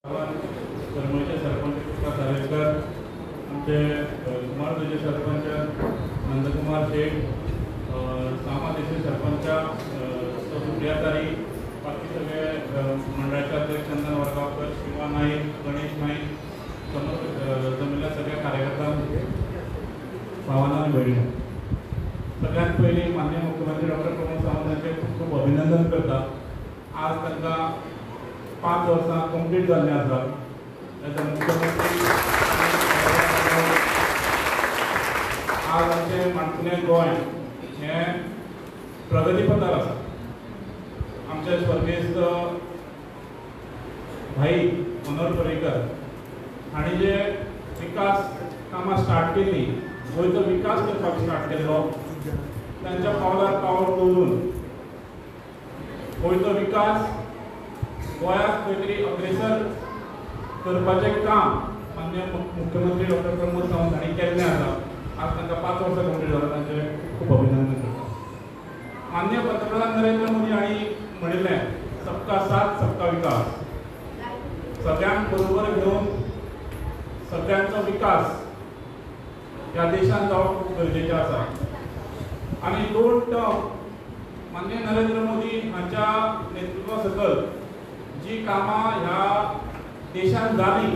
करमळचे सरपंच कृष्णा सारेकर, आमचे कुमारदेचे सरपंच नंदकुमार शेठ, सामादेचे सरपंच सुप्रियाताई, बाकी सगळे मंडळाचे अध्यक्ष चंदन वरगावकर, शिवा नाईक, गणेश नाईक, जमलेल्या सगळ्या कार्यकर्त्यांना भावांना आणि बहिणी, सगळ्यात पहिले माननीय मुख्यमंत्री डॉक्टर प्रमोद सावंत यांचे खूप खूप अभिनंदन करता. आज त्यांना 5 वर्सां कंप्लीट जाल्लीं आसा. मुख्यमंत्री आज आमचें माणकुलें गोंय हें प्रगती पथार आसा. आमचे स्वर्गीय भाई मनोहर पर्रीकर हांणी जे विकास कामां स्टार्ट केली, गोंयचो विकास करपाक स्टार्ट केलो, तांच्या पावलार पावल दवरून गोंयचो विकास गोंयांत खंय तरी अग्रेसर करपाचें काम माननीय मुख्यमंत्री डॉक्टर प्रमोद सावंत हांणी केल्लें आसा. आज तांकां 5 वर्सां कंप्लीट जालां, तांचें खूब अभिनंदन करता. माननीय पंतप्रधान नरेंद्र मोदी हांणी म्हणिल्लें सबका साथ सबका विकास. सगळ्यांक बरोबर घेवन सगळ्यांचो विकास ह्या देशांत जावप खूब गरजेचें आसा. आनी 2 टर्म माननीय नरेंद्र मोदी हांच्या नेतृत्वा सकल जी कामां ह्या देशांत जाली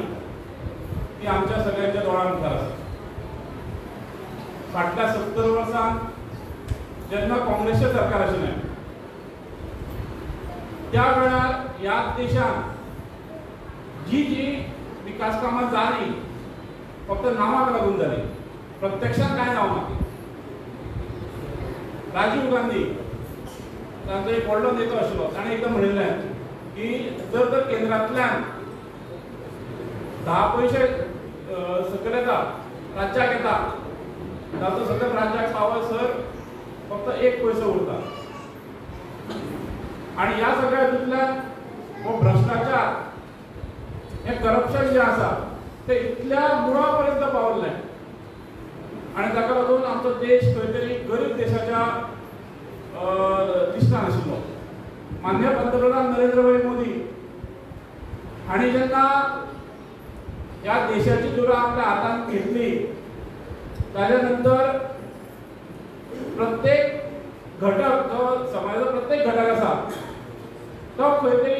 ती आमच्या सगळ्यांच्या दोळ्यां मुखार आसा. फाटल्या 70 वर्सांत जेन्ना काँग्रेसचें सरकार आशिल्लें त्या वेळार ह्या देशांत जी विकास कामां जाली फक्त नांवाक लागून जाली, प्रत्यक्षात कांय जावना. राजीव गांधी तांचो एक व्हडलो नेतो आशिल्लो, ताणें एकदां म्हणिल्लें की जर केंद्रांतल्यान 10 पैसे सकयल येता, राज्याक येता, ताचो सकयल राज्याक पावसर फक्त 1 पैसो उरता. आनी ह्या सगळ्या हातूंतल्यान हो भ्रश्टाचार, हें करप्शन जें आसा तें इतल्या मुळा पर्यंत पावल्लें आनी ताका लागून आमचो देश खंय तरी गरीब देशाच्या दिसता नाशिल्लो. माननीय पंतप्रधान नरेंद्र मोदी हांणी जेन्ना ह्या देशाची दुरा आपल्या हातांत घेतली ताच्या नंतर प्रत्येक घटक जो समाजाचो प्रत्येक घटक आसा तो खंय तरी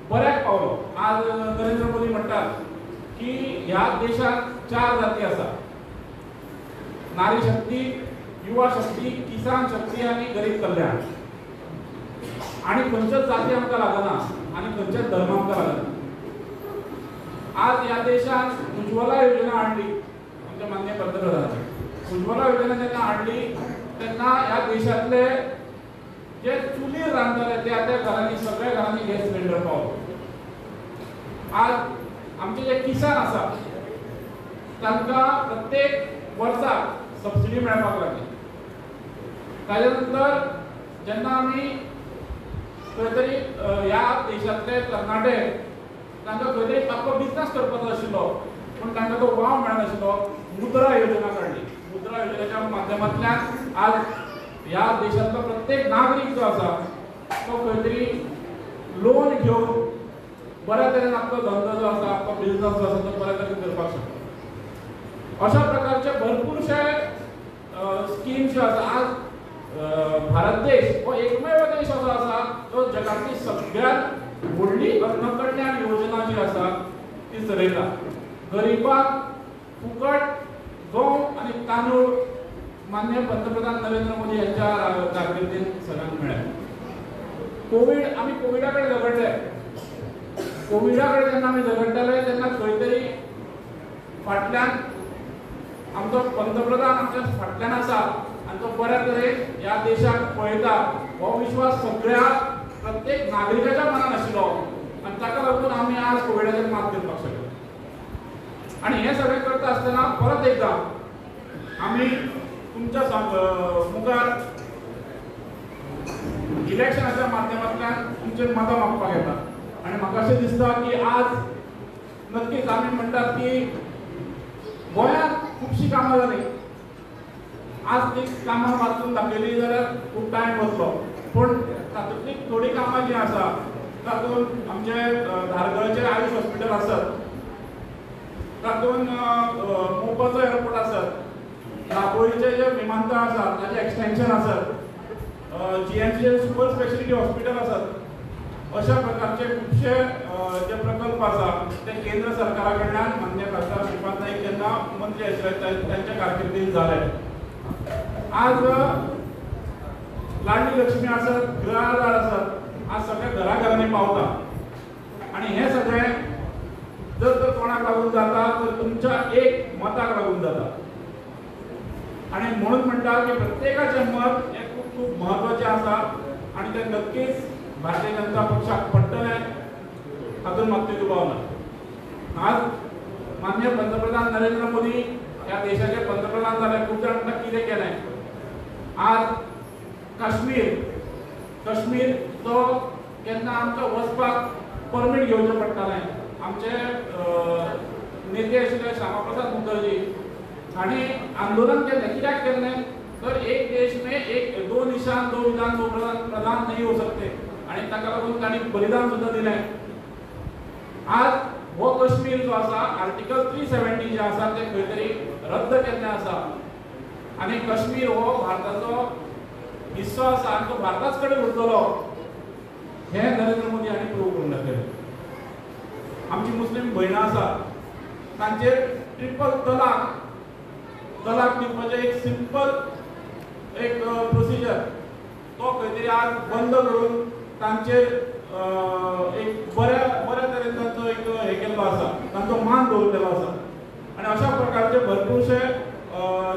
बऱ्याक पावलो. आज नरेंद्र मोदी म्हणटात की ह्या देशांत 4 जाती आसा, नारी शक्ती, युवा शक्ती, किसान शक्ती आनी गरीब कल्याण. आणि खंयच्याच जाती आमकां लागना आनी खंयच्याच धर्म आमकां लागना. आज ह्या देशांत उज्ज्वला योजना हाडली आमच्या माननीय पंतप्रधानाची. उज्ज्वला योजना जेन्ना हाडली तेन्ना ह्या देशांतले जे चुलीर रांदताले त्या घरांनी सगळ्या घरांनी गॅस सिलिंडर पावलो. आज आमचे जे किसान आसा तांकां प्रत्येक वर्साक सबसिडी मेळपाक लागली. ताच्या नंतर जेन्ना आमी खंय तरी ह्या देशांतले तरणाटे तांकां खंय तरी आपलो बिझनस करपाचो आशिल्लो पूण तांकां तो वाव मेळनाशिल्लो, मुद्रा योजना काडली. मुद्रा योजनेच्या माध्यमांतल्यान आज ह्या देशांतलो प्रत्येक नागरीक जो आसा तो खंय तरी लोन घेवन बऱ्या तरेन आपलो धंदो जो आसा, आपलो बिझनस जो आसा तो बऱ्या तरेन करपाक शकता. अशा प्रकारचे भरपूरशे स्कीम्स ज्यो आसा. आज भारत देश हो एकमेव देश असो आसा जो जगातली सगळ्यात व्हडली अन्न कल्याण योजना जी आसा ती चलयता. गरीबाक फुकट गंव आनी तांदूळ माननीय पंतप्रधान नरेंद्र मोदी यांच्या कारकिर्दीन सगळ्यांक मेळ्ळे. कोविड आमी कोविडा कडेन झगडले. कोविडा कडेन जेन्ना आमी झगडटाले तेन्ना खंय तरी फाटल्यान आमचो पंतप्रधान आमच्या फाटल्यान आसा आनी तो बऱ्या तरेन ह्या देशाक पळयता हो विश्वास सगळ्या प्रत्येक नागरिकाच्या मनान आशिल्लो आनी ताका लागून आमी आज कोविडाचेर मात करपाक शकले. आनी हें सगळें करता आसतना परत एकदां आमी तुमच्या मुखार इलेक्शनाच्या माध्यमांतल्यान तुमचे मतां मागपाक येता. आनी म्हाका अशें दिसता की आज नक्कीच आमी म्हणटात की गोंयांत खुबशीं कामां जालीं. आज ती कामां वाचून दाखयली जाल्यार खूब टायम वतलो, पूण तातूंतली थोडी कामां जीं आसा तातूंत आमचे धारगळचे आयुष हॉस्पिटल आसत, तातूंत मोपाचो एअरपोर्ट आसत, दाबोळीचे जे विमानतळ आसा ताचे एक्सटेन्शन आसत, GMC सुपर स्पेशलिटी हॉस्पिटल आसत. अशा प्रकारचे खुबशे जे प्रकल्प आसा ते केंद्र सरकारा कडल्यान माननीय खासदार श्रीपाद नाईक जेन्ना मंत्री आशिल्ले त्यांच्या कारकिर्दींत जाले. आज लाडली लक्ष्मी आसत, गृह आधार आसत, आज सगळ्या घराघरांनी पावता. आणि हे सगळे जर कोणाक लागून जाता तर तुमच्या एक मताक लागून जाता. आणि म्हणून म्हणटा की प्रत्येकाचे मत हे खूप खूप महत्वाचे आसा आणि ते नक्कीच भारतीय जनता पक्षाक पडटले हातून मागची दुबाव ना. आज माननीय पंतप्रधान नरेंद्र मोदी या देशाचे पंतप्रधान झाले. खूप जाण म्हणटा कितें केलें. आज काश्मीर तो केन्ना आमकां वचपाक परमीट घेवचें पडटालें. आमचे नेते आशिल्ले श्यामाप्रसाद मुखर्जी हांणी आंदोलन केलें. कित्याक केलें तर एक देश में एक दो निशान दो विधान दो प्रधान नहीं हो सकते आणि ताका लागून तांणी बलिदान सुद्धा दिलें. आज हो काश्मीर जो आसा आर्टिकल 370 जे आसा ते खंय तरी रद्द केल्लें आसा आणि काश्मीर हो भारताचो हिस्सो आसा आणि तो भारताच कडेन उरतलो हे नरेंद्र मोदी हांणी प्रूव करून दाखयलें. आमची मुस्लीम भयणां आसा तांचेर ट्रिपल तलाक दिवपाचें एक सिंपल एक प्रोसिजर तो खंय तरी आज बंद करून तांचेर एक बऱ्या तरेन तांचो एक हे केल्लो आसा, तांचो मान दवरलेलो आसा. आणि अशा प्रकारचे भरपूरशे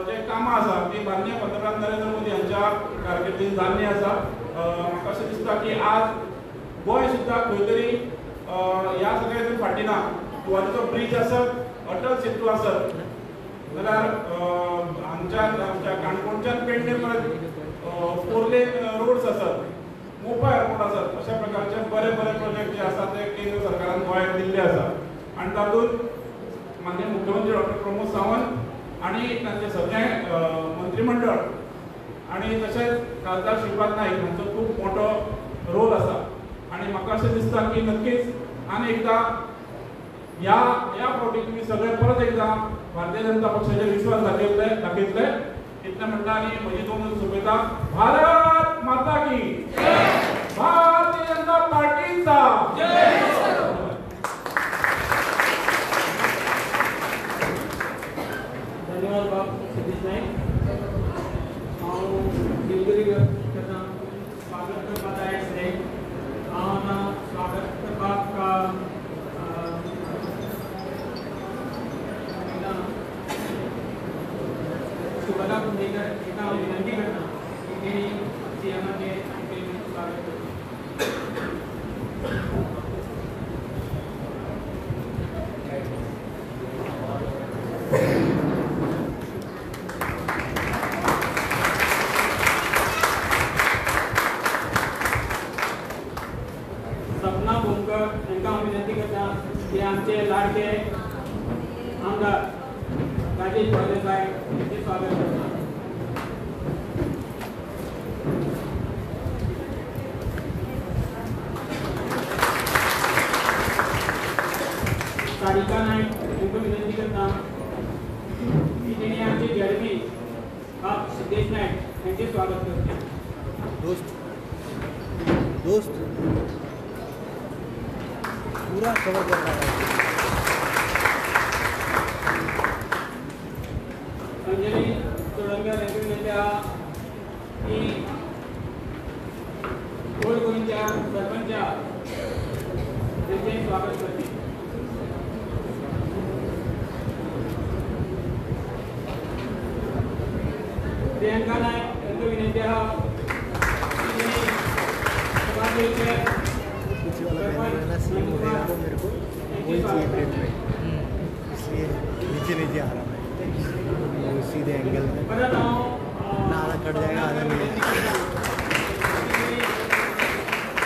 जे कामां आसा ती माननीय पंतप्रधान नरेंद्र मोदी हांच्या कारकिर्दींत जाल्लीं आसा. म्हाका अशें दिसता की आज गोंय सुद्दां खंय तरी ह्या सगळ्याच्या फाटीं ना. गोवाचो ब्रिज आसत, अटल सेतू आसत, जाल्यार आमच्या काणकोणच्यान पेडणे पर्यंत 4 लेन रोड्स आसत, मोपा एअरपोर्ट आसत. अशा प्रकारचे बरे प्रोजेक्ट जे आसा ते केंद्र सरकारान गोंयाक दिल्ले आसा. आणि तातूंत माननीय मुख्यमंत्री डॉक्टर प्रमोद सावंत आणि तांचे सगळे मंत्रिमंडळ आणि तशेंच खासदार श्रीपाद नाईक हांचो खूब मोठो रोल आसा. आणि म्हाका अशें दिसता की नक्कीच आनी एकदा ह्या फावटी तुम्ही सगळे परत एकदा भारतीय जनता पक्षाचे विश्वास दाखयतले इतलें म्हणटा आनी म्हजी 2 मिनटां सोंपयता. भारत माता की भारतीय जनता पार्टीचा धन्यवाद बाब सतीश नाईक. हांव दिलगिरी व्यक्त करता स्वागत करपाक आयज फुडें. हांव आतां स्वागत करपाक सुभद्रा कुंडेकर हांकां हांव विनंती करता की तेणी सीएमाचें स्वागत करचें. सपना बोमकर हांकां हांव विनंती करता की आमचे लाडके आमदार राजेश फळदेसाय हांचें स्वागत करता. सारिका नायक हांकां विनंती करता की तेणी आमचे जडपी बाब सिद्धेश नायक हांचें स्वागत करचें. दोस्त पूरा कवर कर रहा है. अंजली सोळंकर हांकां विनंती आहा की ओल्ड गोंयच्या सरपंच हांचें स्वागत करचें. प्रियंका नायक हांकां विनंती आहा की तेणी सभापतीचे कुछ वाला मैंने सीन उठेगा तो मेरे को वही चाहिए प्लेट में, इसलिए नीचे आ रहा मैं वो सीधे एंगल में परत हांव ना आधा कट जाएगा आधा नहीं.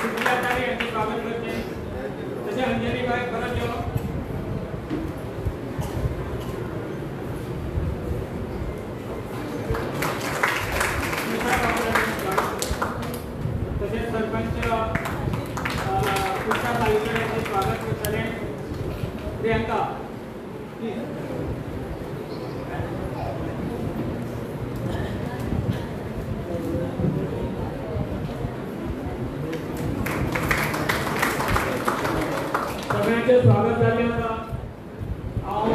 सुप्रिया तारे हांचें स्वागत करचें. तशें अंजली बाय परत यो. तशेंच सरपंच प्रियंका प्लीज. सगळ्यांचे स्वागत झाले होता. हांव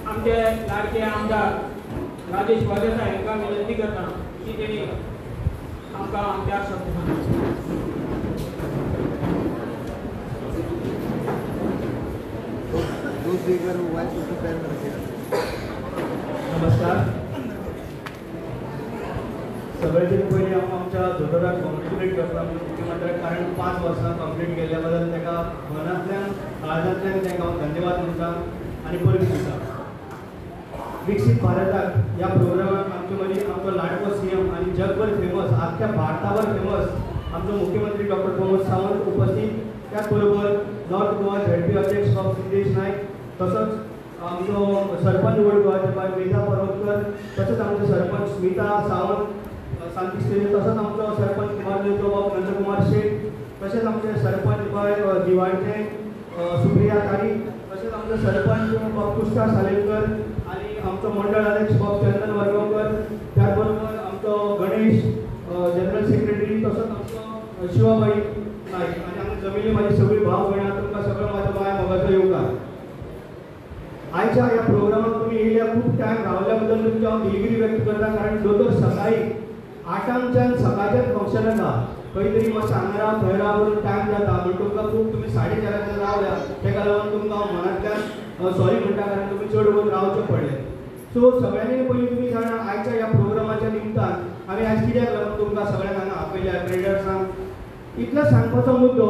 आमचे लाडके आमदार राजेश वादेसाय हांकां विनंती करता की तेणी आमकां आमच्या शब्द सांगता. दूध देकर मोबाइल फोटो पैर में रखेगा. नमस्कार. सगळ्यात पयलीं हांव आमच्या दोतोराक कॉंग्रेच्युलेट करता मुख्यमंत्र्याक, कारण 5 वर्सां कंप्लीट केल्या बद्दल ताका मनांतल्यान काळजांतल्यान ताका हांव धन्यवाद म्हणटा आनी परबी दिता. विकसीत भारताक ह्या प्रोग्रामाक आमचे मदीं आमचो लाडको सीएम आनी जगभर फेमस, आख्ख्या भारताभर फेमस आमचो मुख्यमंत्री डॉक्टर प्रमोद सावंत उपस्थित. त्याच बरोबर नॉर्थ गोवा झेडपी अध्यक्ष डॉ. सिद्धेश नायक, तसोच आमचो सरपंच ओल्ड गोवाचे बाय वेदा परवतकर, तसोच आमचे सरपंच स्मिता सावंत सांती स्टेज, तसोच आमचो सरपंच कुमारदेवचो बाब नंदकुमार शेट, तसेच आमचे सरपंच बाय दिवाळचे सुप्रिया तारी, तसेच आमचे सरपंच बाब पुष्का सालेकर आणि आमचो मंडळ अध्यक्ष बाब चंदन वर्गावकर, त्याचबरोबर आमचो गणेश जनरल सेक्रेटरी, तसोच आमचो शिवाबाई नायक आणि आमचे जमिली माझी सगळी भाव भयणां, तुमकां सगळं माझ्या माया मोगाचो येवकार. आयच्या ह्या प्रोग्रामाक तुमी येयल्या, खूप टायम रावल्या बद्दल तुमची हांव दिलगिरी व्यक्त करता. कारण दोतोर सकाळी 8च्यान सकाळच्याच फंक्शन आसा, खंय तरी मातशें हांगा राव थंय राव करून टायम जाता म्हण तुमकां खूब तुमी 4:30 रावल्या, तेका लागून तुमकां हांव मनांतल्यान सॉरी म्हणटा, कारण तुमी चड वगत रावचें पडलें. सो सगळ्यांनी पयलीं तुमी जाणा आयच्या ह्या प्रोग्रामाच्या निमतान आमी आयज कित्याक लागून तुमकां सगळ्यांक हांगा आपयल्या ट्रेडर्सांक इतलो सांगपाचो मुद्दो.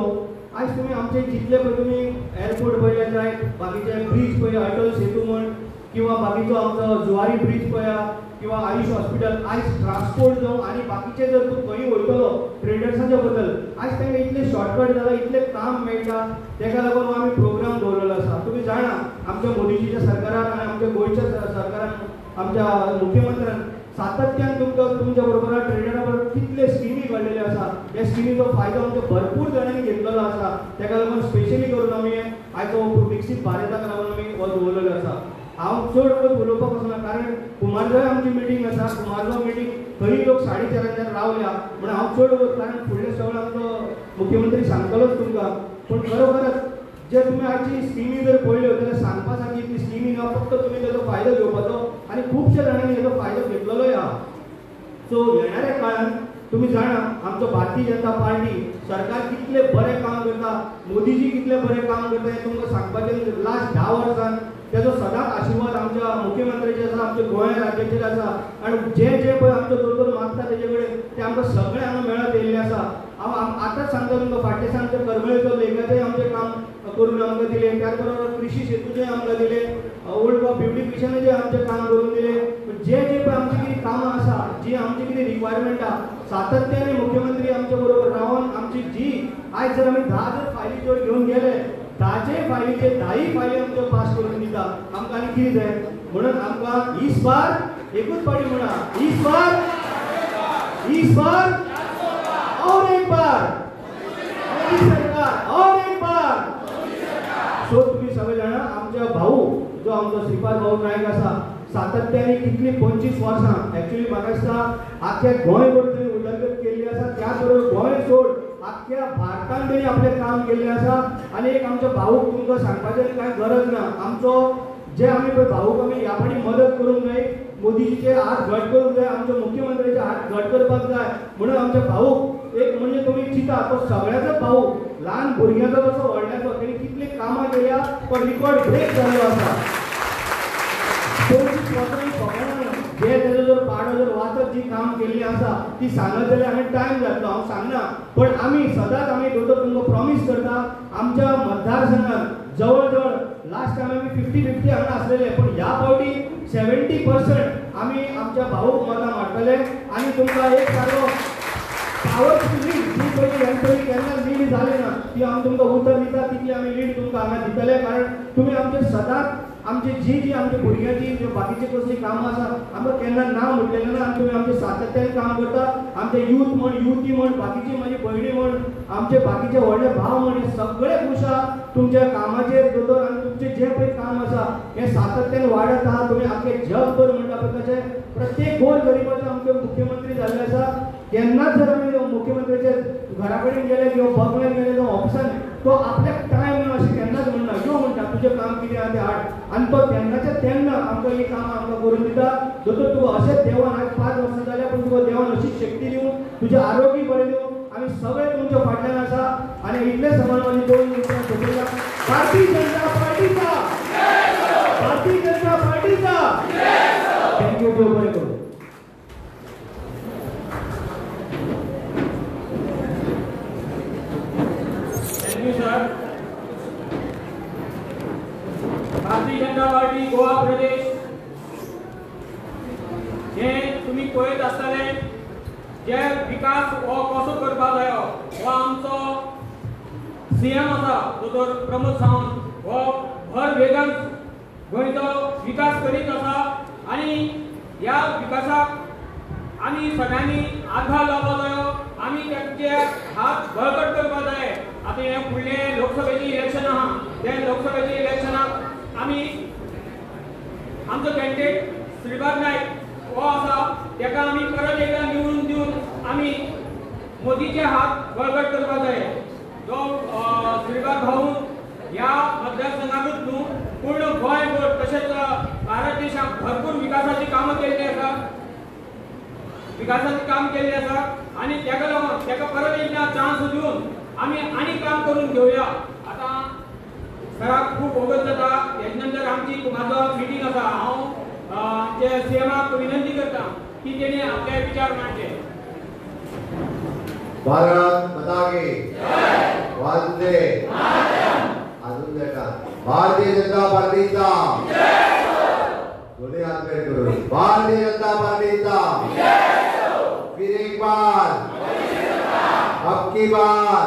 आयज तुमी आमचे जितले पळय तुमी एअरपोर्ट पळयले जाय, बाकीचे ब्रीज पळय अटल सेतू म्हण, किंवा बाकीचो आमचो जुवारी ब्रीज पळया, किंवा आयुष हॉस्पिटल, आयज ट्रान्सपोर्ट जावं आनी बाकीचे जर तूं खंय वयतलो ट्रेडर्सांच्या बद्दल आयज तांकां इतले शॉर्टकट जाला, इतलें काम मेळटा, तेका लागून आमी प्रोग्राम दवरलेलो आसा. तुमी जाणा आमच्या मोदीजीच्या सरकारान आनी आमच्या गोंयच्या सरकारान, आमच्या मुख्यमंत्र्यान सातत्यान तुमकां तुमच्या बरोबर ट्रेडरा बरोबर कितले स्किमी काडलेले आसा. ह्या स्किमीचो फायदो आमच्या भरपूर जाणांनी घेतलेलो आसा. तेका लागून स्पेशली करून आमी आयचो विकसीत भारताक लागून आमी हो दवरलेलो आसा. हांव चड वगत उलोवपाक वचना, कारण कुमारगांव आमची मिटींग आसा. कुमारगांव मिटींग थंय लोक 4:30 रावल्या म्हणून हांव चड वगत, कारण फुडलें सगळें आमचो मुख्यमंत्री सांगतलोच तुमकां. पूण खरोखरच जे तुमी आयची स्किमी जर पळयल्यो जाल्यार सांगपा सारकी ती स्किमी ना, फक्त तुमी तेजो फायदो घेवपाचो आनी खुबशे जाणांनी हेजो फायदो घेतलेलोय आहा. सो येणाऱ्या काळान तुमी जाणा आमचो भारतीय जनता पार्टी सरकार कितले बरें काम करता, मोदीजी कितले बरें काम करता हें तुमकां सांगपाचें. लास्ट 10 वर्सान तेजो सदांच आशिर्वाद आमच्या मुख्यमंत्र्याचेर आसा, आमच्या गोंय राज्याचेर आसा. आनी जे जे पळय आमचो दोतोर मागता तेजे कडेन ते आमकां सगळे हांगा मेळत येयल्ले आसा. हांव आतांच सांगता तुमकां, फाटल्या दिसा आमच्या करमळेचो लेखाचें आमचें काम करून आमकां दिलें, त्याच बरोबर कृषी सेतूचें आमकां दिलें, ओल्ड गोवा ब्युटिफिकेशनाचें आमचें काम करून दिलें. जे जे पळय आमची कितें कामां आसा, जी आमची कितें रिक्वायरमेंट आहा, सातत्याने मुख्यमंत्री आमच्या बरोबर रावन आमची जी आयज जर आमी 10 जर फायली जर घेवन गेले, 10 फायलीचे 10 फायली आमच्यो पास करून दिता. आमकां आनी कितें जाय म्हणून आमकां इस बार एकूच फावटी म्हणा, इस बार और एक बार मोदी सरकार और एक बार. सो तुम्ही सगळे जाणा आमच्या भाऊ जो आमचो श्रीपाद भाऊ नायक आसा, सातत्याने कितली 25 वर्सां एक्चुअली म्हाका दिसता आख्ख्या गोंयभर तरी उदरगत केल्ली आसा. त्याच बरोबर गोंय सोड आख्ख्या भारतान तरी आपलें काम केल्लें आसा. आनी एक आमच्या भाऊक तुमकां सांगपाचें कांय गरज ना, आमचो जे आमी पळय भाऊक आमी ह्या फाटी मदत करूंक जाय, मोदीजीचे हात घट करूंक जाय, आमच्या मुख्यमंत्र्याचे हात घट करपाक जाय. म्हणून आमच्या भाऊक एक म्हणजे तुमी चिता तो सगळ्याचो भाऊ, ल्हान भुरग्याचो तसो व्हडल्याचो, तेणी कितली कामां केल्या पण रिकॉर्ड ब्रेक जाल्लो आसा. 25 वर्सांनी फकाणां जे तेजो जर पाडो जर वाचत जी काम केल्ली आसा ती सांगत जाल्यार आमी टायम जातलो, हांव सांगना. पण आमी सदांच आमी दोतोर तुमकां प्रॉमिस करता, आमच्या मतदारसंघात जवळ जवळ लास्ट टायम आमी 50-50 हांगा आसलेले, पण ह्या फावटी 70% आमी आमच्या भाऊक मतां मारतले. आनी तुमकां एक सारको पावरफुल लीड जी पयली केन्ना लीड जाली ना ती आमी तुमकां उतर दिता, तितली आमी लीड तुमकां हांगा दितले. कारण तुमी आमचे सदांच आमचे जी आमच्या भुरग्यांची ज्यो बाकीचे कसली कामां आसा आमकां केन्ना ना म्हटलेलें ना, आनी तुमी आमचे सातत्यान काम करता. आमचे यूथ म्हण युवती म्हण बाकीची म्हाजी भयणी म्हण आमचे बाकीचे व्हडले भाव म्हण हे सगळे खुश आहा तुमच्या कामाचेर दोतोर. आनी तुमचे जे पळय काम आसा हे सातत्यान वाडत आहा. तुमी आख्खे जग भर म्हणटा पळय तशें प्रत्येक गोर गरिबाचो आमचे मुख्यमंत्री जाल्ले आसा. केन्नाच जर आमी मुख्यमंत्र्याचे घरा कडेन गेले किंवा बंगल्यान गेले किंवा ऑफिसान तो आपल्याक टायम ना अशें केन्नाच म्हणना. यो म्हणटा तुजें काम कितें आहा तें हाड. आनी तो तेन्नाच्या तेन्ना आमकां ही कामां आमकां करून दिता. दोतोर तुका अशेंच देवान आज 5 वर्सां जाल्या पूण तुका देवान अशीच शक्ती दिवं, तुजें आरोग्य बरें दिवं. आमी सगळे तुमच्या फाटल्यान आसा. आनी इतले समान माझी 2 मिनटां सोंपयता. भारतीय जनता पार्टीचा, भारतीय जनता पार्टीचा. थँक्यू. देव बरें करूं. Thank you sir. Bharatiya Janata party Goa प्रदेश जे तुम्ही पळयत आसतले जे विकास हो कसो करपाक जायो हो आमचो सीएम आसा दोतोर प्रमोद सावंत हो भर वेगान गोंयचो विकास करीत आसा. आनी ह्या विकासाक आमी सगळ्यांनी हातभार लावपाक जायो. आमी तांचे हात बळकट करपाक जाय. आता हे फुडले लोकसभेची इलेक्शन आहा त्या लोकसभेच्या इलेक्शनाक आमी आमचो कॅन्डिडेट श्रीपाद नायक हो आसा ताका आमी परत एकदा निवडून दिवन आमी मोदीचे हात बळकट करपाक जाय. जो श्रीपाद भाऊ ह्या मतदारसंघातूच न्हू पूर्ण गोंयभर तशेंच भारत देशात भरपूर विकासाची कामां केल्ली आसा. विकासाचे काम केल्ले आसा आनी ताका लागून ताका परत एकदा चान्स दिवन आमी आनी काम करून घेवया. आता सराक खूप वगत जाता. हेजे नंतर आमची म्हाजो मिटींग आसा. हांव जे सीएमाक विनंती करता की तेणी आपले विचार मांडचे. भारत माता की जय. वंदे अजून देता भारतीय जनता पार्टीचा दोन्ही हात वर करून भारतीय जनता पार्टीचा फिर एक बार अब की बार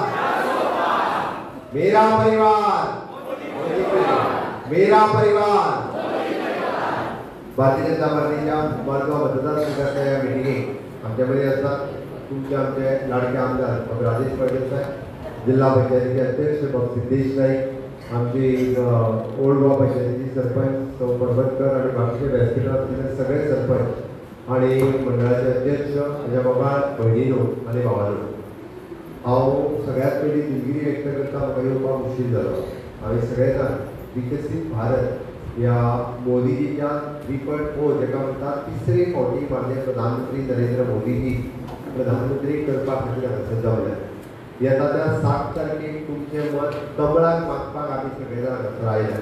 मेरा परिवार मेरा परिवार. भारतीय जनता पार्टीच्या मडगांव मतदारसंघाच्या या मिटिंगेक आमच्यामध्ये असतात तुमचे आमचे लाडके आमदार डॉ. राजेश पटेल साहेब, जिल्हा पंचायतीचे अध्यक्ष डॉ. सिद्धेश नाईक, आमची ओल्ड गोवा पंचायतीची सरपंच सौ परबतकर आणि बाकीचे व्यासपीठार असलेले सगळे सरपंच आणि मंडळाचे अध्यक्ष माझ्या बाबा बहिणीनो आणि भावानो. हांव सगळ्यात पयलीं दिलगिरी व्यक्त करता. म्हाका येवपाक उशीर जालो. हांवें सगळे जाण विकसीत भारत या मोदीजीच्या रिपट ओ जेका म्हणटात तिसरे फावटी माननीय प्रधानमंत्री नरेंद्र मोदीजी प्रधानमंत्री करपा खातीर हांगासर जमले. येता त्या 7 तारखेक तुमचें मत कमळाक मागपाक आमी सगळे जाण हांगासर आयल्या.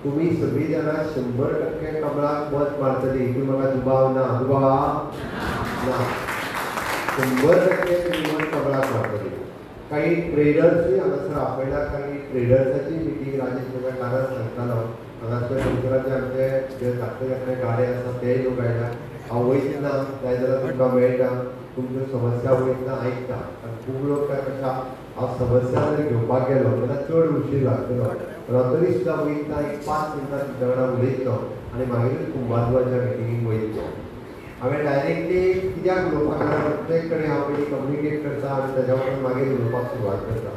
तुम्ही सगळीं जाणां 100% कमळाक मत मारतली हितून म्हाका दुबाव ना. दुबाव ना. 100% तुमी मत कमळाक मारतली. काही ट्रेडर्सय हांगासर आपयला. काही ट्रेडर्साची मिटींग राजेश म्हाका कारण सांगतालो. हांगासर दोतोराचे आमचे जे धाकटे धाकटे गाडे आसा तेय लोक आयल्या. हांव वयतना जाय जाल्यार तुमकां मेळटा तुमच्यो समस्या वयतना आयकता. आनी खूब लोक काय कशा हांव समस्या जर घेवपाक गेलो जाल्यार चड उशीर लागतलो. हांव तरी सुद्दां वयतना एक 5 मिनटां तुमच्या वांगडा उलयतलो आनी मागीर कुंभारवाच्या मिटिंगेक वयतलो. हांवें डायरेक्टली कित्याक उलोवपाक लागलो प्रत्येक कडेन हांव पयलीं कम्युनिकेट करता आनी ताच्या उपरांत मागीर उलोवपाक सुरवात करता.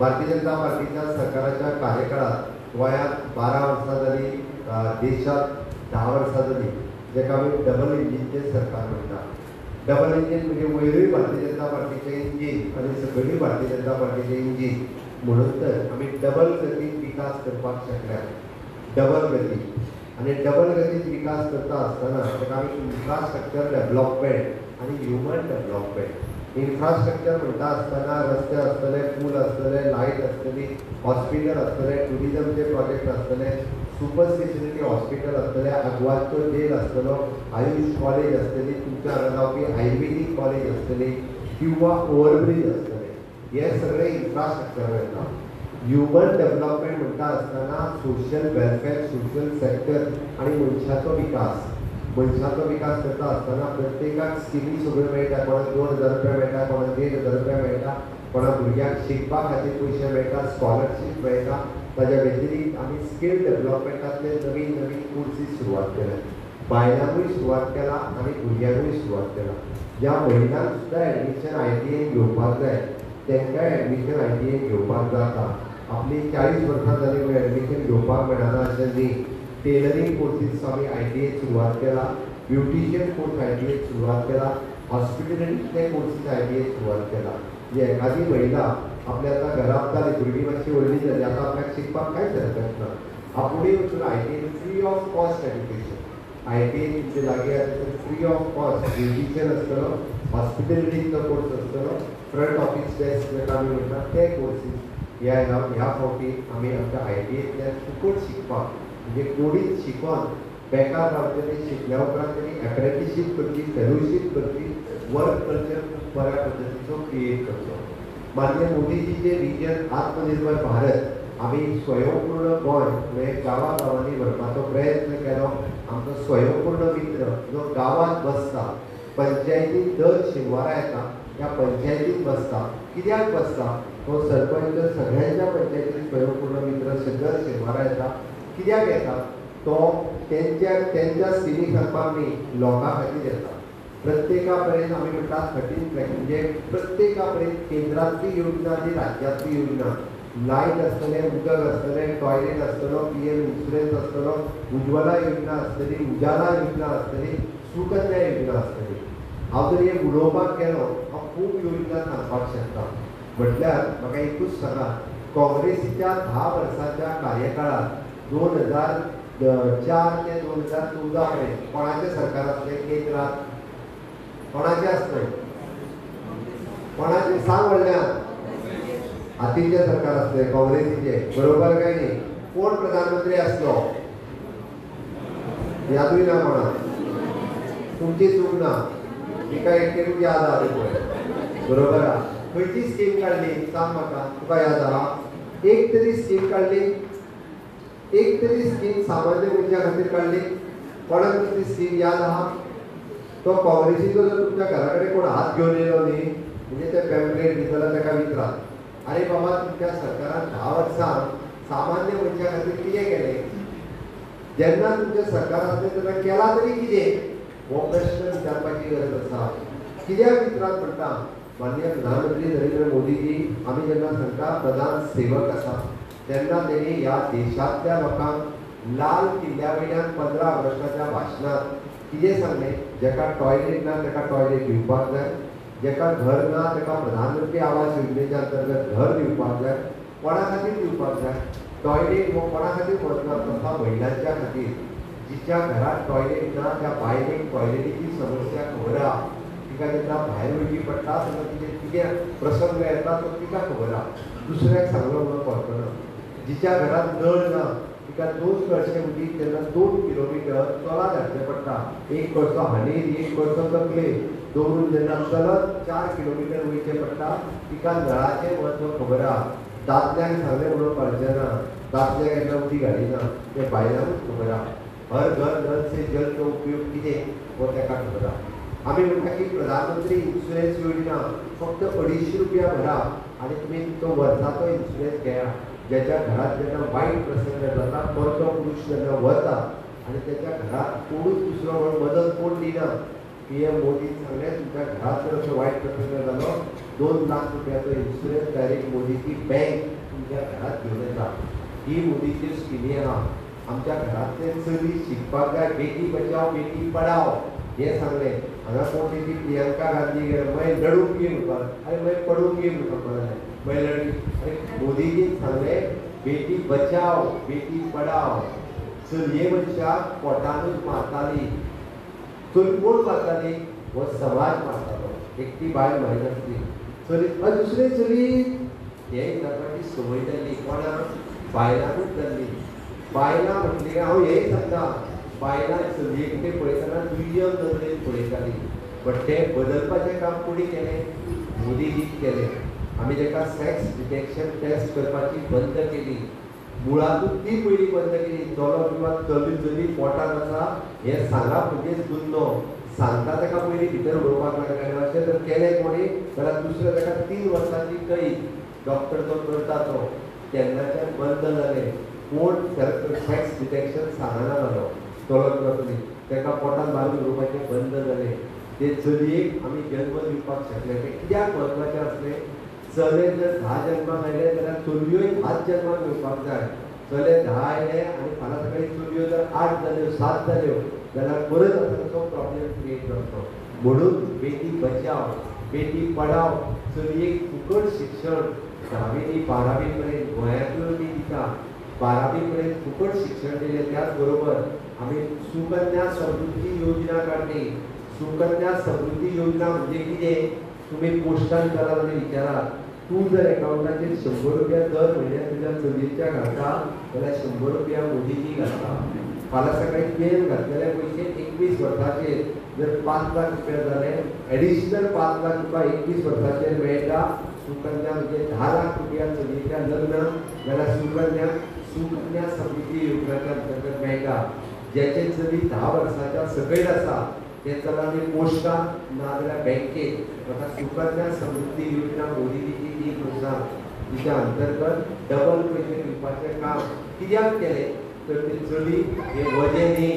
भारतीय जनता पार्टीच्या सरकाराच्या कार्यकाळात गोंयांत 12 वर्सां जालीं, देशात 10 वर्सां जालीं, जेका आमी डबल इंजिनचें सरकार म्हणटा. डबल इंजिन म्हणजे वयरूय भारतीय जनता पार्टीचें इंजीन आनी सकयली भारतीय जनता पार्टीचें इंजीन म्हणून तर आमी डबल गतीन विकास करपाक शकल्या. डबल गती आनी डबल गतीन विकास करता आसतना ताका आमी इन्फ्रास्ट्रक्चर डेव्हलपमेंट आनी ह्युमन डेव्हलपमेंट. इन्फ्रास्ट्रक्चर म्हणटा आसतना रस्ते आसतले, पूल आसतले, लायट आसतली, हॉस्पिटल आसतले, टुरिजमचे प्रोजेक्ट आसतले, सुपर स्पेशलिटी हॉस्पिटल आसतले, आगवादचो जेल आसतलो, आयुष कॉलेज आसतली, तुमच्या हांगा जावपी आयुर्वेदीक कॉलेज आसतली किंवा ओवरब्रीज आसतले. हे सगळे इन्फ्रास्ट्रक्चर येता. ह्युमन डेव्हलपमेंट म्हणटा आसतना सोशल वेलफेअर, सोशल सेक्टर आनी मनशाचो विकास. मनशाचो विकास करता आसतना प्रत्येकाक स्किमी सगळ्यो मेळटा. कोणाक 2000 रुपया मेळटा, कोणाक 1500 रुपया मेळटा. कोणा भुरग्याक शिकपा खातीर पयशे मेळटा, स्कॉलरशीप मेळटा. ताज्या व्यतिरिक्त आमी स्कील डेव्हलपमेंटातले नवीन नवीन कोर्सीस सुरवात केल्या. बायलांकूय सुरवात केला आनी भुरग्यांकूय सुरवात केला. ज्या महिलांक सुद्दां एडमिशन ITN घेवपाक जाय तांकां एडमिशन ITN घेवपाक जाता. आपली 40 वर्सां जाली म्हूण एडमिशन घेवपाक मेळना अशें न्ही. टेलरिंग कोर्सीस आमी ITN सुरवात केला, ब्युटिशियन कोर्स ITN सुरवात केला, हॉस्पिटलिटीचे कोर्सीस ITN सुरवात केला. जे एखादी महिला आपल्या आता घरात जाली, भुरगीं मातशी व्हडली जाली, आतां आपल्याक शिकपाक कांयच हरकत ना. आपुणूय वचून ITN free of cost education, ITN तुमचे लागीं आसा फ्री ऑफ कॉस्ट ब्युटिशियन आसतलो, हॉस्पिटलिटीचो कोर्स आसतलो, फ्रंट ऑफिस डेस्क जेका आमी म्हणटात ते कोर्सीस ह्या फावटी आमी आमच्या ITNतल्यान फुकट शिकपाक म्हणजे कोणीच शिकून बेकार रावचे शिकल्या उपरांत तेणी एप्रेंटिसशीप करची, फेलोशीप करची, वर्क कल्चर बऱ्या पद्दतीचो क्रिएट करचो. माननीय मोदीजीचे विजन आत्मनिर्भर भारत आमी स्वयंपूर्ण गोंय म्हणजे गांवांनी व्हरपाचो प्रयत्न केलो. आमचो स्वयंपूर्ण मित्र जो गांवांत बसता, पंचायतीन दर शेनवारा येता, त्या पंचायतीन बसता. कित्याक बसता? तो सरपंच सगळ्यांच्या पंचायतीन स्वयंपूर्ण मित्र दर शेनवारा येता. कित्याक येता? तो त्यांच्या स्किमी सांगपाक न्ही, लोकां खातीर येता. प्रत्येका पर्यंत आमी म्हणटात 13 म्हणजे प्रत्येका पर्यंत केंद्रांतली योजना आनी राज्यांतली योजना, लायट आसतलें, उदक आसतलें, टॉयलेट आसतलो, PM इन्शुरन्स आसतलो, उज्ज्वला योजना आसतली, उजाला योजना आसतली, सुकन्या योजना आसतली. हांव जर हे उलोवपाक गेलो हांव खूब योजना सांगपाक शकता. म्हटल्यार म्हाका एकूच सांगा, काँग्रेसीच्या 10 वर्सांच्या कार्यकाळात 2004 ते 2014 पर्यंत कोणाचें सरकार आसलें केंद्रांत? कोणाचें आसलें? कोणाचें सांग व्हडल्यान? हातीचें सरकार आसलें, काँग्रेसीचें. बरोबर काय न्ही? कोण प्रधानमंत्री आसलो? यादूय ना कोणाक? तुमची चूक ना, तिका एकटेरूच याद आहा पळय. बरोबर आहा. खंयची स्कीम काडली सांग म्हाका, तुका याद आहा? एक तरी स्कीम काडली, एक तरी स्कीम सामान्य मनशा खातीर काडली? कोणाक तरी स्कीम याद आहा? तो काँग्रेसीचो जर तुमच्या घरा कडेन कोण हात घेवन येयलो न्ही, म्हणजे ते पॅम्पलेट दितलो ताका विचारात, अरे बाबा तुमच्या सरकारान 10 वर्सां सामान्य मनशा खातीर कितें केलें? जेन्ना तुमचें सरकार आसलें तेन्ना केला तरी कितें? हो प्रश्न विचारपाची गरज आसा. कित्याक विचारात म्हणटा? माननीय प्रधानमंत्री नरेंद्र मोदीजी आमी जेन्ना सांगता प्रधान सेवक आसा तेन्ना तेणी ह्या देशांतल्या लोकांक लाल किल्ल्या वयल्यान 15 ऑगस्टाच्या भाशणांत कितें सांगलें? जेका टॉयलेट ना ताका टॉयलेट दिवपाक जाय, जेका घर ना ताका प्रधानमंत्री आवास योजनेच्या अंतर्गत घर दिवपाक जाय. कोणा खातीर दिवपाक जाय? टॉयलेट हो कोणा खातीर वचना? तसा महिलांच्या खातीर. जिच्या घरात टॉयलेट ना त्या बायलेक टॉयलेटीची समस्या खबर आहा. तिका जेन्ना भायर वयची पडटा तेन्ना तिचे कितें प्रसंग येता तो तिका खबर आहा, दुसऱ्याक सांगलो म्हणून कळटना. जिच्या घरात नळ ना तिका 2 कळशे उदीक तेन्ना 2 किलोमीटर चलत हाडचें पडटा. एक कळसो हांडीर, एक कळसो तकले दवरून जेन्ना चलत 4 किलोमीटर वयचें पडटा. तिका नळाचें म्हत्व खबर आहा. दादल्यांक सांगलें म्हणून कळचें ना, दादले केन्ना उदीक घालिना, तें बायलांकूच खबर आहा. हर घर नल से जल चो उपयोग कितें हो ताका खबर आहा. आमी म्हणटा की प्रधानमंत्री इन्शुरन्स योजना फक्त 250 रुपया भरा आनी तुमी तो वर्साचो इन्शुरन्स घेया. ज्याच्या घरात जेन्ना वायट प्रसंग जाता, मर्द पुरुष जेन्ना वता आनी त्याच्या घरात कोणूच दुसरो कोण मदत कोण दिना, PM मोदीन सांगलें तुमच्या घरात जर असो वायट प्रसंग जालो 2 लाख रुपयाचो इन्शुरन्स डायरेक्ट मोदीची बँक तुमच्या घरात घेवन येता. ही मोदीची स्किमी आहा. आमच्या घरातले चली शिकपाक जाय, बेटी बचाव बेटी पढाव हे सांगलें. हांगा कोण तेजी प्रियंका गांधी गेलो मागीर लडूंक घे म्हणपाक, अरे मागीर पडूंक घे म्हणपाक म्हणालें, मागीर लडी. अरे मोदीजीन सांगलें बेटी बचाव बेटी पढाव. चलये मनशाक पोटानूच मारताली. चल कोण मारताली? हो समाज मारतालो, एकटी बायल मारिनासली. चली दुसरे चली हे करपाची संवय जाल्ली कोणाक? बायलांकूच जाल्ली. बायलां म्हटली हांव हेंय सांगता, बायलां चलये कितें पळयतना दुय्यम नदरेन पळयताली. बट तें बदलपाचें काम कोणी केलें? मोदीजीन केलें. आमी जेका सेक्स डिटेक्शन टेस्ट करपाची बंद केली, मुळातूच ती पयली बंद केली. चलो किंवा चली पोटान आसा हें सांगप म्हणजेच गुन्नो. सांगता ताका पयलीं भितर उडोवपाक लागलें आनी अशें जर केलें कोणी जाल्यार दुसऱ्या ताका 3 वर्सांची कैद डॉक्टर जो करता तो तेन्नाच्यान बंद जालें. कोण सेक्स डिटेक्शन सांगना जालो तोलत ताका पोटान मारून उडोवपाचें बंद जालें. ते चलयेक आमी जन्म दिवपाक शकले. तें कित्याक म्हत्वाचें आसलें? चले जर 10 जन्माक आयले जाल्यार चलयोय 10 जन्माक येवपाक जाय. चले 10 आयले आनी फाल्यां सकाळीं चलयो जर 8 जाल्यो 7 जाल्यो जाल्यार परत असो प्रॉब्लेम क्रिएट जातलो. म्हणून बेटी बचाव बेटी पढाव चलयेक फुकट शिक्षण 10वी 12वी पर्यंत गोंयांतलो ती दिता. 12वी पर्यंत फुकट शिक्षण दिलें. त्याच बरोबर आमी सुकन्या समृद्धी योजना काडली. सुकन्या समृद्धी योजना म्हणजे कितें? तुम्ही पोस्टान करात आनी विचारात. तूं जर अकाउंटाचेर 100 रुपया दर म्हयन्याक तुज्या चलयेच्या घालता जाल्यार 100 रुपया मोदीजी घालता. फाल्यां सकाळीं पेन घातलेले पयशे 21 वर्साचेर जर 5 लाख रुपया जाले एडिशनल 5 लाख रुपया 21 वर्साचेर मेळटा. सुकन्या म्हणजे 10 लाख रुपया चलयेच्या लग्न जाल्यार सुकन्या समृद्धी योजनेच्या अंतर्गत मेळटा. ज्याचे चली 10 वर्साच्या सकयल आसा ते चलांनी पोस्टान नाजाल्यार बँकेत म्हाका सुकन्या समृद्धी योजना मोदीजीची 3 वर्सां तिच्या अंतर्गत डबल पयशे दिवपाचें काम कित्याक केलें? तर ती चली हे वजें न्ही.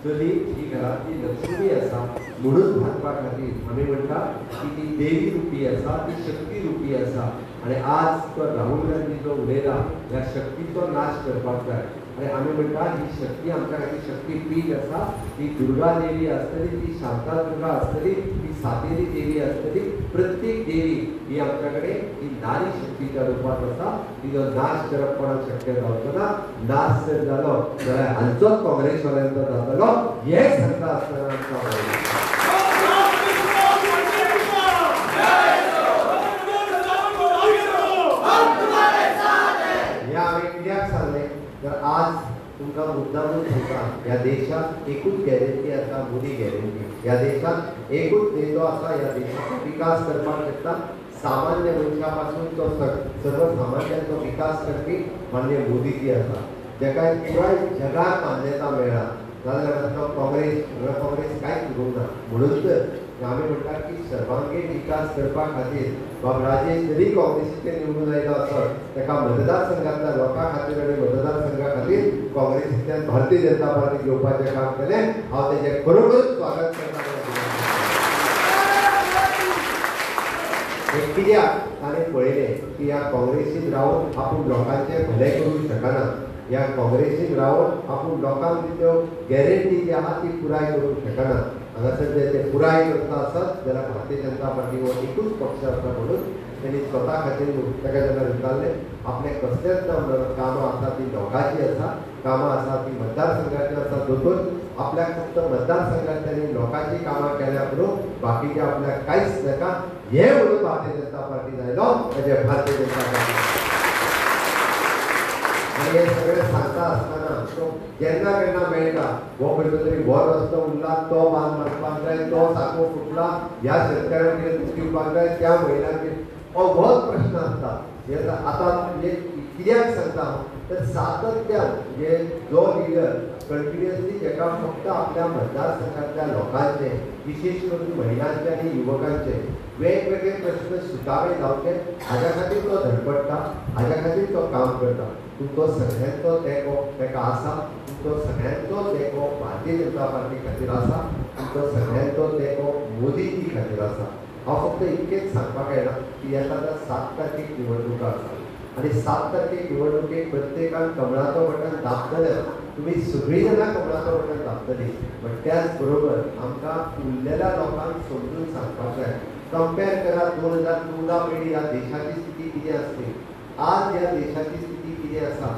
चली ही घरांतली लक्ष्मी आसा म्हणून भाजपा खातीर आमी म्हणटा की ती देवी रुपी आसा, ती शक्ती रुपी आसा. आनी आज तो राहुल गांधी जो उलयला ह्या शक्तीचो नाश करपाक जाय. आनी आमी म्हणटा ही शक्ती आमच्या खातीर शक्ती पीठ आसा. ती दुर्गा देवी आसतली, ती शांतादुर्गा आसतली, ती सातेरी देवी आसतली. प्रत्येक देवी ही आमच्या कडेन ही नारी शक्तीच्या रुपांत आसा. तिजो नाश करप कोणाक शक्य जावचो ना. नाश जर जालो जाल्यार हांचोच काँग्रेसवाल्यांचो जातलो हे सांगता आसतना आमकां तर आज तुमकां मुद्दामून सांगता ह्या देशात एकूच गॅरंटी आसा मोदी गॅरंटी. ह्या देशात एकूच नेतो आसा ह्या देशाचो विकास करपाक शकता. सामान्य मनशा पासून तो सर्वसामान्यांचो विकास करपी माननीय मोदीजी आसा जेका पुराय जगात मान्यता मेळ्ळा. नाजाल्यार तो काँग्रेस कांयच करूंक ना. म्हणून तर आमी म्हणटा की सर्वांगीण विकास करपा खातीर बाबराजे जरी काँग्रेसीचे निवडून आयलो आसत ताका मतदारसंघातल्या लोकां खातीर आनी मतदारसंघा खातीर काँग्रेसींतल्यान भारतीय जनता पार्टी घेवपाचें काम केलें. हांव तेजें खरोखरूच स्वागत करता. कित्याक ताणें पळयलें की ह्या काँग्रेसीत रावन आपूण लोकांचें भलें करूंक शकना. ह्या काँग्रेसीत रावन आपूण लोकांक त्यो गॅरंटी जी आहा ती पुराय करूंक शकना. हांगासर जे ते पुराय करता आसत जाल्यार भारतीय जनता पार्टी हो एकूच पक्ष आसा. म्हणून तेणी स्वता खातीर ताका जेन्ना विचारलें आपले कसलेच कामां आसा ती लोकांची आसा, कामां आसा ती मतदारसंघाची आसा. दोतोर आपल्याक फक्त मतदारसंघात त्यांनी लोकांची कामां केल्या म्हणून बाकीचे आपल्याक कांयच नाका हे म्हणून भारतीय जनता पार्टी जायलो म्हणजे भारतीय जनता पार्टी. आनी हे सगळें सांगता आसतना तो जेन्ना केन्ना मेळटा हो खंयचो तरी हो रस्तो उरला तो बांद मारपाक जाय, तो साको फुटला ह्या शेतकाऱ्यांक कितें दिवपाक जाय, त्या महिलांक होच प्रश्न आसता. हे आतां कित्याक सांगता तर सातत्यान जे जो लिडर कंटिन्युअसली जेका फक्त आपल्या मतदारसंघातल्या लोकांचे विशेष करून महिलांचे आनी युवकांचे वेगवेगळे प्रश्न सुटावे जावचे हाज्या खातीर तो धडपडटा, हाज्या खातीर तो काम करता. तुमचो सगळ्यांचो तेंको ताका आसा. तुमचो सगळ्यांचो तेंको भारतीय जनता पार्टी खातीर आसा. तुमचो सगळ्यांचो तेंको मोदीजी खातीर आसा. हांव फक्त इतकेंच सांगपाक येना की येता त्या 7 तारखेक निवडणुका आसा आनी 7 तारखेक निवडणुकेक प्रत्येकान कमळाचो बटन दाबतले. तुमी सगळीं जाणां कमळाचो बटन दाबतली. बट त्याच बरोबर आमकां उरलेल्या लोकांक समजून सांगपाक जाय. कंपेर करा 2014 पिढी ह्या देशाची स्थिती कितें आसली, आज ह्या देशाची स्थिती कितें आसा.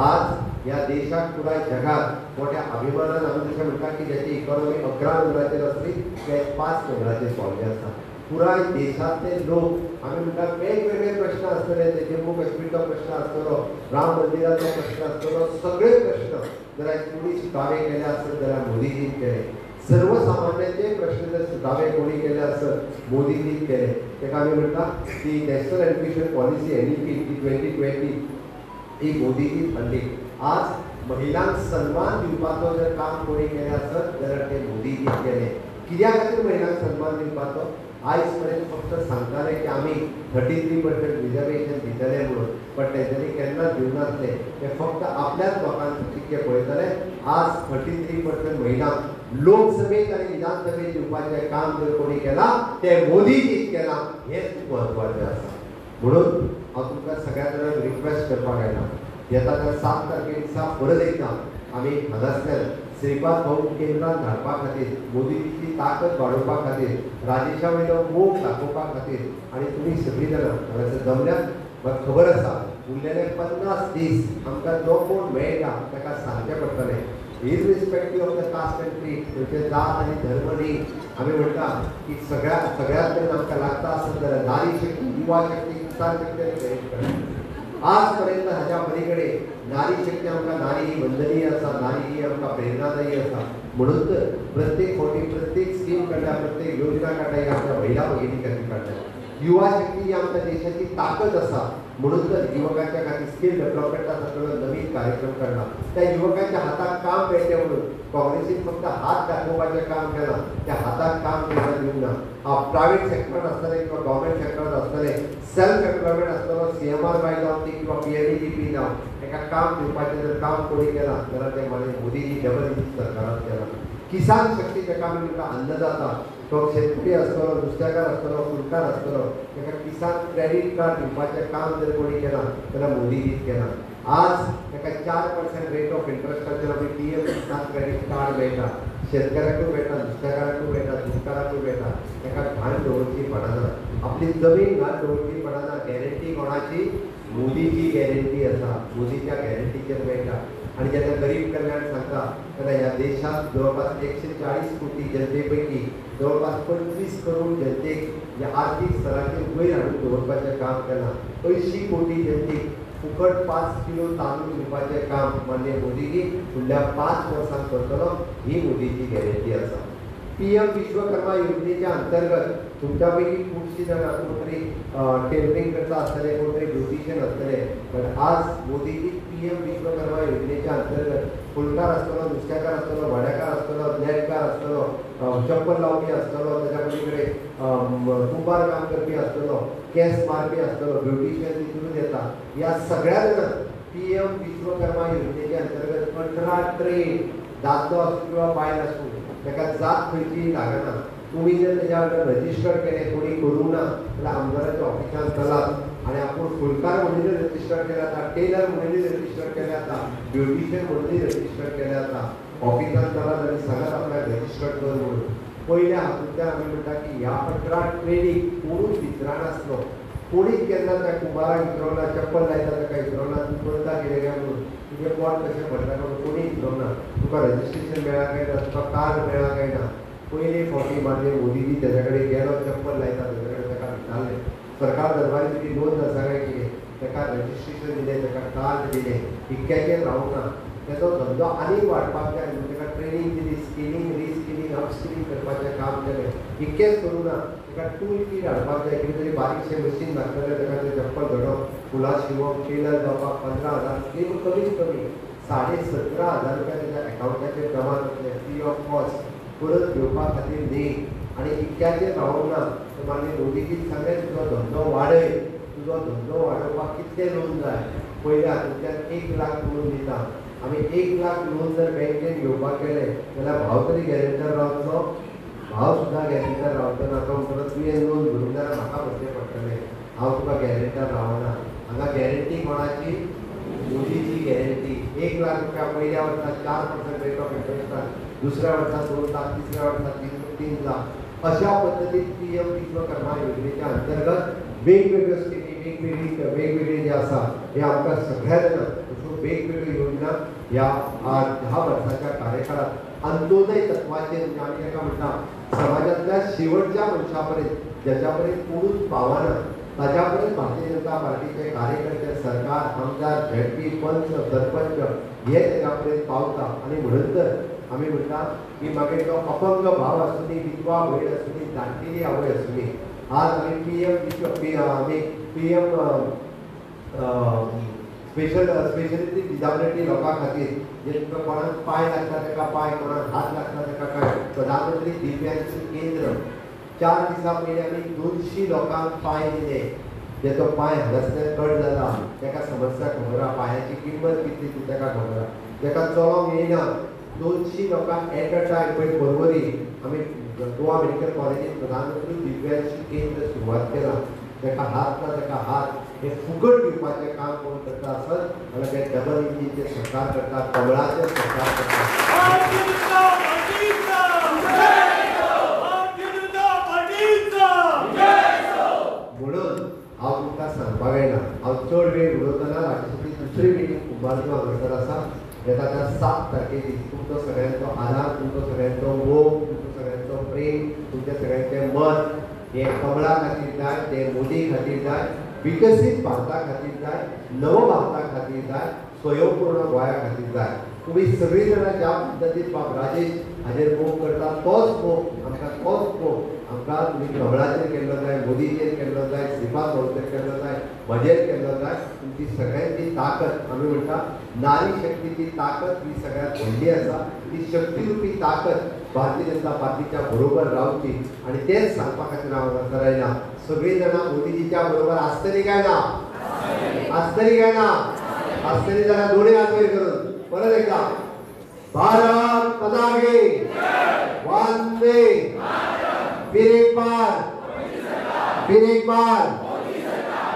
आज ह्या देशाक पुराय जगात मोठ्या अभिमानान आमी जशें म्हणटा की ज्याची इकॉनॉमी 11 नंबराचेर आसली ते 5 नंबराचेर पावले आसा. पुराय देशातले लोक आमी म्हणटा वेगवेगळे प्रश्न आसतले. ते जम्मू काश्मीरचो प्रश्न आसतलो, राम मंदिराचो प्रश्न आसतलो, सगळे प्रश्न जर कोणी सुटावे केले आसत जाल्यार मोदीजीन केले. सर्वसामान्यांचे प्रश्न जर सुटावे कोणी केले आसत मोदीजीन केले. ताका आमी म्हणटा की नॅशनल एड्युकेशन पॉलिसी NEP 2020 ही मोदीजीन हाडली. आज महिलांक सन्मान दिवपाचो जर काम कोणी केलें आसत जाल्यार ते मोदीजीन केलें. कित्या खातीर महिलांक सन्मान दिवपाचो आयज पर्यंत फक्त सांगताले की आमी 33% रिजर्वेशन दितले म्हणून पण तेंच्यांनी केन्ना दिवनासले ते फक्त आपल्याच लोकांचे तितके पळयतले आज 33% महिलांक लोकसभेत आनी विधानसभेत दिवपाचें काम जर कोणी केलां तें मोदीजीच केलां हेंच खूब म्हत्वाचें आसा म्हणून हांव तुमकां सगळ्या जाणांक रिक्वेस्ट करपाक आयला येता त्या 7 तारखे दिसा परत एकदां आमी हांगासल्यान श्रीपाद भाऊ केंद्रात धाडपा खातीर मोदीजीची ताकद वाडोवपा खातीर राजेशा वयलो मोग दाखोवपा खातीर आनी तुमी सगळीं जाणां हांगासर जमल्यात म्हाका खबर आसा उरलेले 50 दीस आमकां जो कोण मेळटा ताका सांगचें पडटलें इररिस्पेक्टीव ऑफ द कास्ट एंड क्रीड खंयचे जात आनी धर्म न्ही आमी म्हणटा की सगळ्यात कडेन आमकां लागता आसत जाल्यार नारी शक्ती युवा शक्ती किसान शक्ती आज पर्यंत हाच्या पलीकडे नारी शक्ती आमकां नारी ही वंदनीय आसा नारी ही आमकां प्रेरणादायी आसा म्हणून तर प्रत्येक फावटी प्रत्येक स्कीम काडल्या प्रत्येक योजना काडल्या ही आमच्या महिला भगिनी खातीर काडल्या युवा शक्ती ही आमच्या देशाची ताकद आसा म्हणून तर युवकांच्या खातीर स्कील डेव्हलपमेंटा सगळो नवीन कार्यक्रम काडला त्या युवकांच्या हाताक काम मेळचें म्हणून काँग्रेसीन फक्त हात दाखोवपाचें काम केलां त्या हाताक काम केन्ना दिवंक ना प्रायवेट सेक्टरांत आसतलें किंवा गव्हर्मेंट सेक्टरांत आसतलें सेल्फ एम्प्लॉयमेंट आसतलो CMR बाय जावं ती किंवा PMEGP जावं ताका काम दिवपाचें जर काम कोणी केलां जाल्यार तें मागीर मोदीजी जबरदस्ती सरकारान केलां किसान शक्ती ताका आमी म्हणटा अन्नदाता तो शेतकरी आसतलो नुस्तेकार आसतलो फुलकार आसतलो ताका किसान क्रेडीट कार्ड दिवपाचें काम जर कोणी केलां जाल्यार मोदीजीच केलां आज ताका 4% रेट ऑफ इंट्रस्टाचेर आमी PM किसान क्रेडीट कार्ड मेळटा शेतकाराकूय मेळटा नुस्तेकाराकूय मेळटा दुधकाराकूय मेळटा ताका घाण दवरची पडना आपली जमीन घाण दवरची पडना गॅरंटी कोणाची मोदीची गॅरंटी आसा मोदीच्या गॅरंटीचेर मेळटा आणि जेन्ना गरीब कल्याण सांगता तेन्ना ह्या देशांत जवळपास 140 कोटी जनते पैकी जवळपास 25 करोड जनतेक ह्या आर्थीक स्तराचेर वयर हाडून दवरपाचें काम केलां 80 कोटी जनतेक फुकट 5 किलो तांदूळ दिवपाचें काम माननीय मोदीजी फुडल्या 5 वर्सांत करतलो ही मोदीची गॅरंटी आसा PM विश्वकर्मा योजनेच्या अंतर्गत तुमच्या पैकी खूबशीं जाणां कोण तरी टेलरिंग करता आसतले कोण तरी ब्युटिशियन आसतले पण आज मोदीजी PM विश्वकर्मा योजनेच्या अंतर्गत फुलकार आसतलो नुस्तेकार आसतलो वाड्याकार आसतलो नेटकार आसतलो चप्पल लावपी आसतलो ताच्या पलीकडे कुंभार काम करपी आसतलो केस मारपी आसतलो ब्युटिशियन तितून येता ह्या सगळ्या जाणांक PM विश्वकर्मा योजनेच्या अंतर्गत 18 ट्रेड दादलो आसूं किंवा बायल आसूं ताका जात खंयची लागना तुम्ही जर तेच्या रजिस्टर केलें कोणी करूंक ना जाल्यार आमदाराच्या ऑफिसान चलात आनी आपूण फुलकार म्हणून रजिस्टर केले जाता टेलर म्हणून रजिस्टर केले जाता ब्युटिशियन म्हणून रजिस्टर केले जाता ऑफिसान चलात आनी सांगात आपल्याक रजिस्टर कर म्हणून पयल्या हातूंतल्यान आमी म्हणटा की ह्या 18 ट्रेडीक कोणूच विचारनासलो कोणीच केन्ना त्या कुंभाराक विचारना चप्पल लायता ताका विचारना तूं करता कितें काय म्हणून तुजें पोट कशें भरता म्हणून कोणी विचारना तुका रजिस्ट्रेशन मेळ्ळा काय ना तुका कार्ड मेळ्ळा काय ना पयले फावटी माननीय मोदीजी तेजे कडेन गेलो चप्पल लायता तेजे कडेन ताका विचारलें सरकार दरबारी तुजी नोंद आसा काय कितें ताका रजिस्ट्रेशन दिलें ताका कार्ड दिलें इतक्याचेर रावूंक ना तेजो धंदो आनीक वाडपाक जाय म्हणून ताका ट्रेनींग दिली स्किलींग रिस्किलींग अपस्किलींग करपाचें काम केलें इतकेंच करूं ना ताका टूल किट हाडपाक जाय कितें तरी बारीकशें मशीन लागतलें ताका तें चप्पल घडोवप फुलां शिवप टेलर जावपाक 15,000 स्कीम कमीत कमी 17,500 रुपया तेज्या एकाउंटाचेर जमा जातले फ्री ऑफ कॉस्ट परत घेवपा खातीर न्ही आनी इतक्याचेर रावूंक ना माननीय मोदीजीन सांगलें तुजो धंदो वाडय तुजो धंदो वाडोवपाक कितलें लोन जाय पयल्या हातूंतल्यान 1 लाख लोन दिता आमी 1 लाख लोन जर बँकेन घेवपाक गेले जाल्यार भाव तरी गॅरेंटर रावचो भाव सुद्दां गॅरेंटर रावचो ना तो म्हणटलो तुवें लोन भरूंक जाल्यार म्हाका भरचें पडटलें हांव तुका गॅरेंटर रावना हांगा गॅरेंटी कोणाची मोदीची गॅरेंटी 1 लाख रुपया पयल्या वर्सा 4% रेट ऑफ इंट्रस्टान दुसऱ्या वर्सा 2 लाख तिसऱ्या वर्सा 3 लाख अशा पद्दतीन PM विश्वकर्मा योजनेच्या अंतर्गत वेगवेगळ्यो स्किमी वेगवेगळी जे आसा हे आमकां सगळ्या जाणांक अश्यो वेगवेगळ्यो योजना ह्या 10 वर्साच्या कार्यकाळात अंत्योदय तत्वाचेर आमी ताका म्हणटा समाजांतल्या शेवटच्या मनशा पर्यंत ज्याच्या पर्यंत कोणूच पावना ताच्या पर्यंत भारतीय जनता पार्टीचे कार्यकर्ते सरकार आमदार ZP पंच सरपंच हे ताच्या पर्यंत पावता आनी म्हणून तर आमी म्हणटा की मागीर तो अपंग भाव आसूं दी विधवा भयण आसूं दी जाणटेली आवय आसूं दी आज आमी PM स्पेशली ती डिजाबिलिटी लोकां खातीर जे तुका कोणाक पांय लागता ताका पांय, कोणाक हात लागता ताका काय, प्रधानमंत्री दिव्यांग केंद्र 4 दिसां पयलीं आमी 200 लोकांक पांय दिले. जेचो पांय हांगासल्यान कट जाला, ताका समस्या खबर आहा, पांयाची किंमत कितली ती ताका खबर आहा, ताका चलोंक येयना. 200 लोकांक एट अ टायम पळय परवरी आमी गोवा मेडिकल कॉलेजींत प्रधानमंत्री दिव्यांग केंद्र सुरवात केला. ताका हात ना ताका हात हे फुकट दिवपाचें काम कोण करता आसत जाल्यार ते डबल इंजिनचें सरकार करता, कमळाचें सरकार करता. म्हणून हांव तुमकां सांगपाक येना, हांव चड वेळ उलयतना राष्ट्रपती दुसरी मिटींग कुंभारजो हांगासर आसा, येता त्या 7 तारखे दीस. तुमचो सगळ्यांचो आदार, तुमचो सगळ्यांचो मोग, तुमचो सगळ्यांचो प्रेम, तुमचे सगळ्यांचें मत हे कमळा खातीर जाय, ते मोदी खातीर जाय, विकसीत भारता खातीर जाय, नव भारता खातीर जाय, स्वयंपूर्ण गोंया खातीर जाय. तुम्ही सगळीं जाणां ज्या पद्दतीन बाब राजेश हाजेर मोग करता तोच मोग आमकां तुमी कमळाचेर केल्लो जाय, मोदीचेर केल्लो जाय, श्रीपाद भाऊचेर केल्लो जाय, म्हजेर केल्लो जाय. तुमची सगळ्यांची ताकद आमी म्हणटा नारी शक्तीची ताकद ही सगळ्यांत व्हडली आसा. ती शक्तीरुपी ताकद भारतीय जनता पार्टीच्या बरोबर रावची आनी तेच सांगपा खातीर हांव हांगासर आयला. सगळीं जाणां मोदीजीच्या बरोबर आसतलीं काय ना? आसतलीं काय ना? आसतलीं जाल्यार दोनूय हात वयर करून परत एकदा भारत माता की वंदे, फिर एक बार,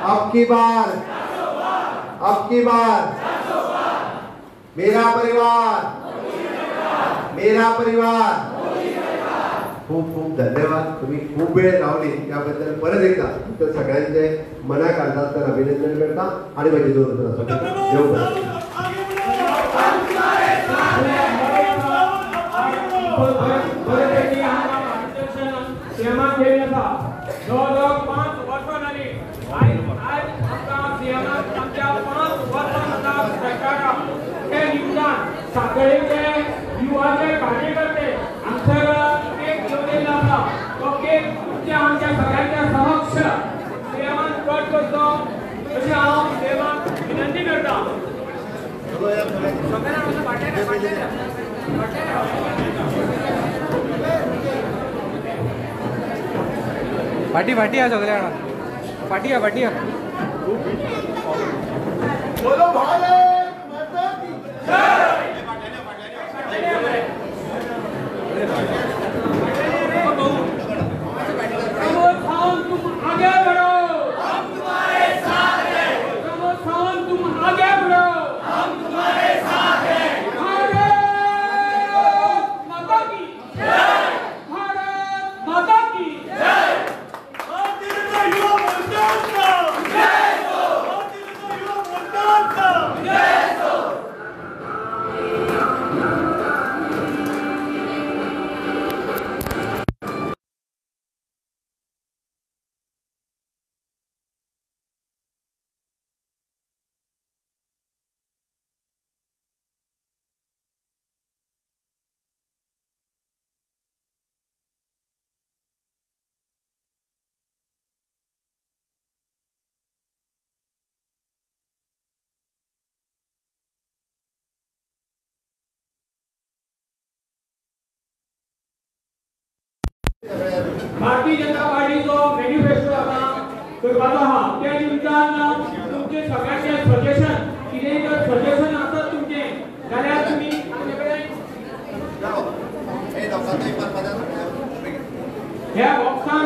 अब की बार, मेरा परिवार. खूप खूप धन्यवाद. तुम्ही खूप वेळ रावली त्याबद्दल परत एकदा तुमच्या सगळ्यांचे मनाक आर्दान अभिनंदन करता आणि माझी दोन कार्यकर्ते आमच्या आमच्या सगळ्यांच्या समक्ष सेवान कट करतो अशी हांव सेवाक विनंती करता. फाटी या सगळ्या फाटी या बोलो भारत माता की जय. भारतीय जनता पार्टीचो मॅनिफेस्टो आता करपाचो आहा. त्या निमतान तुमचे सगळ्यांचे सजेशन कितेंय जर सजेशन आसत तुमचे जाल्यार तुमी आमचे कडेन ह्या बॉक्सान